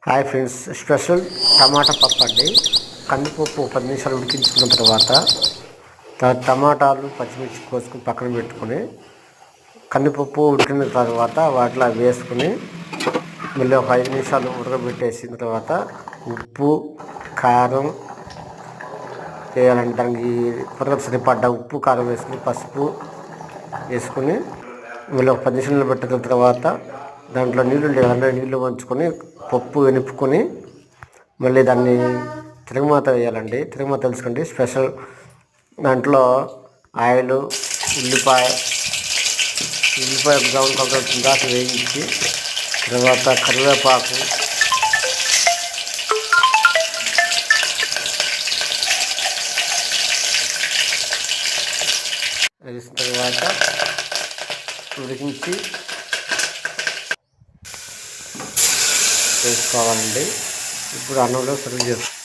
Hi friends, special టమాటా పప్పు అండి. కందిపప్పు 10 నిమిషాలు ఉడికించుకున్న తర్వాత టమాటాలు పచ్చిమిర్చి కోసుకుని పక్కన పెట్టుకుని కందిపప్పు ఉడికిన తర్వాత వాటిలో వేసుకుని మళ్ళీ ఒక 5 నిమిషాలు ఉడకబెట్టేసిన తర్వాత ఉప్పు కారం వేయాలండి. దానికి త్వరగా సరిపడ్డ ఉప్పు కారం వేసుకుని పసుపు వేసుకుని మళ్ళీ ఒక 10 నిమిషాలు పెట్టిన తర్వాత దాంట్లో నీళ్లు వంచుకొని పప్పు వెనుపుకొని మళ్ళీ దాన్ని తిరగమాత వేయాలండి. తిరగమాత తెలుసుకోండి, స్పెషల్. దాంట్లో ఆయిల్, ఉల్లిపాయ బ్రౌన్ కలర్ దాకా వేయించి తర్వాత కరివేపాకు వేసిన తర్వాత ఉడికించి వేసుకోవాలండి. ఇప్పుడు అన్నంలో సర్వ్ చేసుకోవాలి.